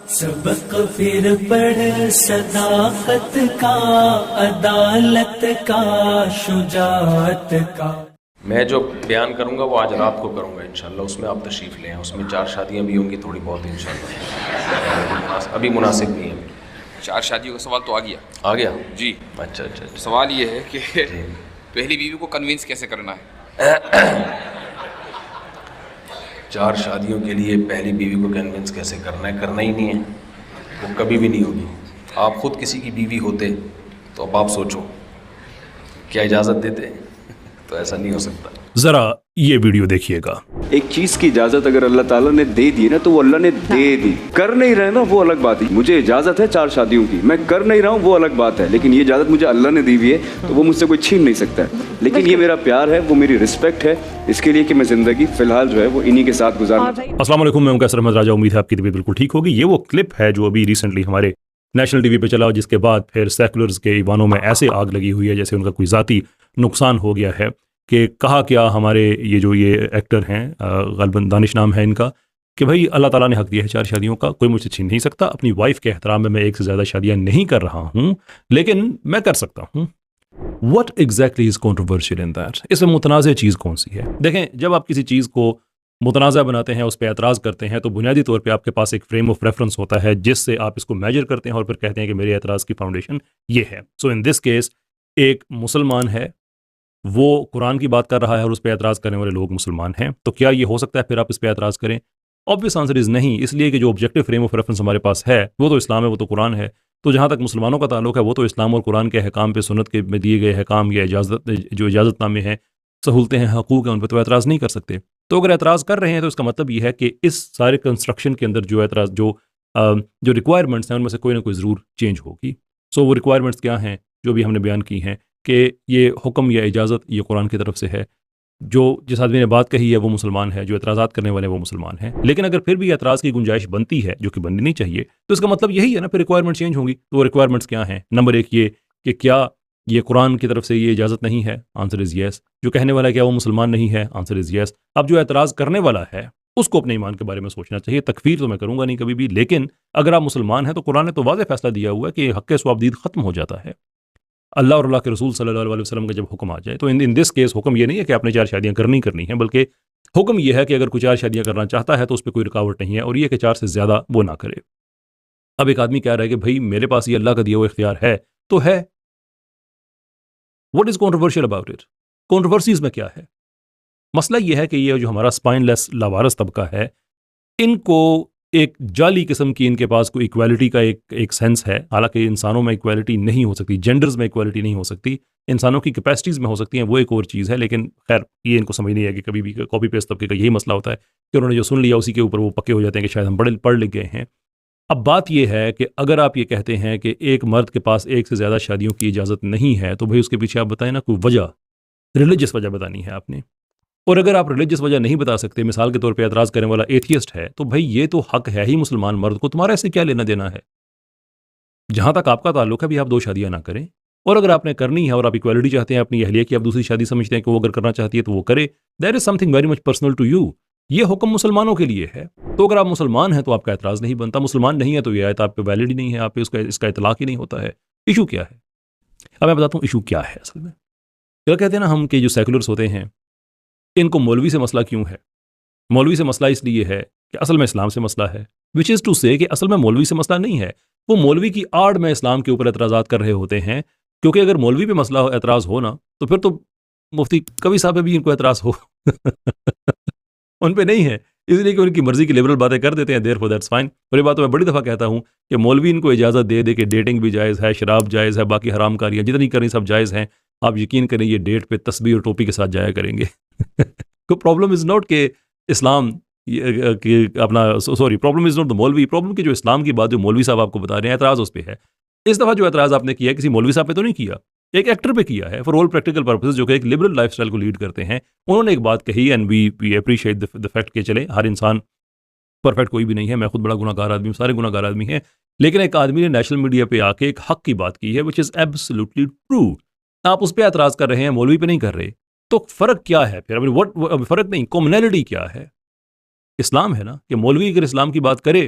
سبق پھر پڑھ صداقت کا، عدالت کا، شجاعت کا۔ میں جو بیان کروں گا وہ آج رات کو کروں گا انشاءاللہ، اس میں آپ تشریف لیں، اس میں 4 شادیاں بھی ہوں گی تھوڑی بہت انشاءاللہ، ابھی مناسب نہیں ہے۔ 4 شادیوں کا سوال تو آ گیا جی اچھا سوال یہ ہے کہ پہلی بیوی کو کنونس کیسے کرنا ہے؟ 4 شادیوں کے لیے پہلی بیوی کو کنونس کیسے کرنا ہے؟ کرنا ہی نہیں ہے، وہ کبھی بھی نہیں ہوگی۔ آپ خود کسی کی بیوی ہوتے تو اب آپ سوچو کیا اجازت دیتے؟ تو ایسا نہیں ہو سکتا۔ ذرا یہ ویڈیو دیکھیے گا۔ ایک چیز کی اجازت اگر اللہ تعالیٰ نے دے دی نا تو وہ اللہ نے دے دی، کر نہیں رہے نا وہ الگ بات ہے۔ مجھے اجازت ہے 4 شادیوں کی، میں کر نہیں رہا ہوں وہ الگ بات ہے، لیکن یہ اجازت مجھے اللہ نے دی ہوئی ہے تو وہ مجھ سے کوئی چھین نہیں سکتا ہے۔ لیکن یہ میرا پیار ہے، وہ میری رسپیکٹ ہے اس کے لیے کہ میں زندگی فی الحال جو ہے وہ انہی کے ساتھ گزارنا۔ السلام علیکم، میں کیسر احمد راجہ، امید ہے آپ کی طبیعت بالکل ٹھیک ہوگی۔ یہ وہ کلپ ہے جو ابھی ریسنٹلی ہمارے نیشنل ٹی وی پہ چلا، جس کے بعد پھر سیکولرز کے ایوانوں میں ایسے آگ لگی ہوئی ہے جیسے ان کا کوئی ذاتی نقصان ہو گیا ہے۔ کہ کہا کیا ہمارے یہ ایکٹر ہیں، غالباً دانش نام ہے ان کا، کہ بھائی اللہ تعالیٰ نے حق دیا ہے 4 شادیوں کا، کوئی مجھ سے چھین نہیں سکتا۔ اپنی وائف کے احترام میں 1 سے زیادہ شادیاں نہیں کر رہا ہوں، لیکن میں کر سکتا ہوں۔ What exactly is controversial in that? اس میں متنازع چیز کون سی ہے؟ دیکھیں، جب آپ کسی چیز کو متنازع بناتے ہیں، اس پہ اعتراض کرتے ہیں، تو بنیادی طور پہ آپ کے پاس ایک فریم آف ریفرنس ہوتا ہے جس سے آپ اس کو میجر کرتے ہیں اور پھر کہتے ہیں کہ میرے اعتراض کی فاؤنڈیشن یہ ہے۔ سو ان دس کیس ایک مسلمان ہے، وہ قرآن کی بات کر رہا ہے اور اس پہ اعتراض کرنے والے لوگ مسلمان ہیں، تو کیا یہ ہو سکتا ہے پھر آپ اس پہ اعتراض کریں؟ آبویس آنسر از نہیں، اس لیے کہ جو آبجیکٹو فریم آف ریفرنس ہمارے پاس ہے وہ تو اسلام ہے، وہ تو قرآن ہے۔ تو جہاں تک مسلمانوں کا تعلق ہے وہ تو اسلام اور قرآن کے احکام پہ، سنت کے میں دیے گئے احکام یا اجازت نامے ہیں، سہولتیں ہیں، حقوق ہیں، ان پہ تو اعتراض نہیں کر سکتے۔ تو اگر اعتراض کر رہے ہیں تو اس کا مطلب یہ ہے کہ اس سارے کنسٹرکشن کے اندر جو اعتراض جو ریکوائرمنٹس ہیں ان میں سے کوئی نہ کوئی ضرور چینج ہوگی۔ سو وہ ریکوائرمنٹس کیا ہیں جو بھی ہم نے بیان کی ہیں، کہ یہ حکم یا اجازت یہ قرآن کی طرف سے ہے، جو جس آدمی نے بات کہی ہے وہ مسلمان ہے، جو اعتراضات کرنے والے وہ مسلمان ہیں۔ لیکن اگر پھر بھی اعتراض کی گنجائش بنتی ہے، جو کہ بننی نہیں چاہیے، تو اس کا مطلب یہی ہے نا، پھر ریکوائرمنٹ چینج ہوں گی۔ تو وہ ریکوائرمنٹس کیا ہیں؟ نمبر 1 یہ کہ کیا یہ قرآن کی طرف سے یہ اجازت نہیں ہے؟ آنسر از یس۔ جو کہنے والا ہے کیا وہ مسلمان نہیں ہے؟ آنسر از یس۔ اب جو اعتراض کرنے والا ہے اس کو اپنے ایمان کے بارے میں سوچنا چاہیے۔ تکفیر تو میں کروں گا نہیں کبھی بھی، لیکن اگر آپ مسلمان ہیں تو قرآن نے تو واضح فیصلہ دیا ہوا ہے کہ حق ثوابدید ختم ہو جاتا ہے اللہ اور اللہ کے رسول صلی اللہ علیہ وسلم کا جب حکم آ جائے۔ تو ان دس کیس حکم یہ نہیں ہے کہ آپ نے 4 شادیاں کرنی ہیں، بلکہ حکم یہ ہے کہ اگر کوئی 4 شادیاں کرنا چاہتا ہے تو اس پہ کوئی رکاوٹ نہیں ہے، اور یہ کہ 4 سے زیادہ وہ نہ کرے۔ اب ایک آدمی کہہ رہا ہے کہ بھائی میرے پاس یہ اللہ کا دیا ہوا اختیار ہے تو ہے۔ What is controversial about it? Controversies میں کیا ہے؟ مسئلہ یہ ہے کہ یہ جو ہمارا اسپائن لیس لاوارث طبقہ ہے، ان کو ایک جعلی قسم کی ان کے پاس کوئی ایکویلٹی کا ایک سینس ہے، حالانکہ انسانوں میں ایکویلٹی نہیں ہو سکتی، جینڈرز میں ایکویلٹی نہیں ہو سکتی، انسانوں کی کیپیسٹیز میں ہو سکتی ہیں، وہ ایک اور چیز ہے۔ لیکن خیر یہ ان کو سمجھ نہیں ہے کہ کبھی بھی کاپی پیسٹ طبقے کا یہی مسئلہ ہوتا ہے کہ انہوں نے جو سن لیا اسی کے اوپر وہ پکے ہو جاتے ہیں کہ شاید ہم پڑھ لکھ گئے ہیں۔ اب بات یہ ہے کہ اگر آپ یہ کہتے ہیں کہ ایک مرد کے پاس 1 سے زیادہ شادیوں کی اجازت نہیں ہے، تو بھائی اس کے پیچھے آپ بتائیں نا کوئی وجہ، ریلیجس وجہ بتانی ہے آپ نے۔ اور اگر آپ ریلیجس وجہ نہیں بتا سکتے، مثال کے طور پہ اعتراض کرنے والا ایتھیسٹ ہے، تو بھائی یہ تو حق ہے ہی مسلمان مرد کو، تمہارا اسے کیا لینا دینا ہے؟ جہاں تک آپ کا تعلق ہے بھی آپ 2 شادیاں نہ کریں، اور اگر آپ نے کرنی ہے اور آپ ایکویلٹی چاہتے ہیں اپنی اہلیہ کی، آپ دوسری شادی سمجھتے ہیں کہ وہ اگر کرنا چاہتی ہے تو وہ کرے، there is something very much personal to you. یہ حکم مسلمانوں کے لیے ہے، تو اگر آپ مسلمان ہیں تو آپ کا اعتراض نہیں بنتا، مسلمان نہیں ہے تو یہ آیت آپ پہ ویلڈ ہی نہیں ہے، آپ پہ اس کا اطلاق ہی نہیں ہوتا ہے۔ ایشو کیا ہے؟ اب میں بتاتا ہوں ایشو کیا ہے اصل میں۔ کیا کہتے ہیں نا ہم کہ جو سیکولرز ہوتے ہیں ان کو مولوی سے مسئلہ کیوں ہے؟ مولوی سے مسئلہ اس لیے ہے کہ اصل میں اسلام سے مسئلہ ہے، وچ از ٹو سے کہ اصل میں مولوی سے مسئلہ نہیں ہے، وہ مولوی کی آڑ میں اسلام کے اوپر اعتراضات کر رہے ہوتے ہیں، کیونکہ اگر مولوی پہ مسئلہ اعتراض ہونا تو پھر تو مفتی کبھی صاحب پہ بھی ان کو اعتراض ہو ان پہ نہیں ہے، اس لیے کہ ان کی مرضی کی لبرل باتیں کر دیتے ہیں، دیر فور دیٹس فائن۔ اور یہ بات میں بڑی دفعہ کہتا ہوں کہ مولوی ان کو اجازت دے کہ ڈیٹنگ بھی جائز ہے، شراب جائز ہے، باقی حرام کاریاں جتنی کریں سب جائز ہیں، آپ یقین کریں یہ ڈیٹ پہ تسبیح اور ٹوپی کے ساتھ جایا کریں گے۔ پرابلم از ناٹ کہ اسلام پرابلم از ناٹ دا مولوی، پرابلم کہ جو اسلام کی بات جو مولوی صاحب آپ کو بتا رہے ہیں اعتراض اس پہ ہے۔ اس دفعہ جو اعتراض آپ نے کیا ہے کسی مولوی صاحب پہ تو نہیں کیا، ایک ایکٹر پہ کیا ہے، فار آل پریکٹیکل پرپسز، جو کہ ایک لبرل لائف سٹائل کو لیڈ کرتے ہیں۔ انہوں نے ایک بات کہی، and we appreciate the fact کہ چلے ہر انسان پرفیکٹ کوئی بھی نہیں ہے، میں خود بڑا گناہ گار آدمی ہوں، سارے گناہ گار آدمی ہیں، لیکن ایک آدمی نے نیشنل میڈیا پہ آ کے ایک حق کی بات کی ہے وچ از ایبسلیوٹلی ٹرو، آپ اس پہ اعتراض کر رہے ہیں، مولوی پہ نہیں کر رہے، تو فرق کیا ہے پھر؟ فرق نہیں، کامنالٹی کیا ہے؟ اسلام ہے نا، کہ مولوی اگر اسلام کی بات کرے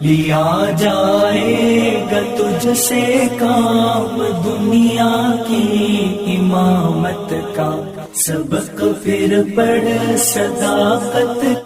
لیا جائے گا تجھ سے کام دنیا کی امامت کا، سبق پھر پڑھ صداقت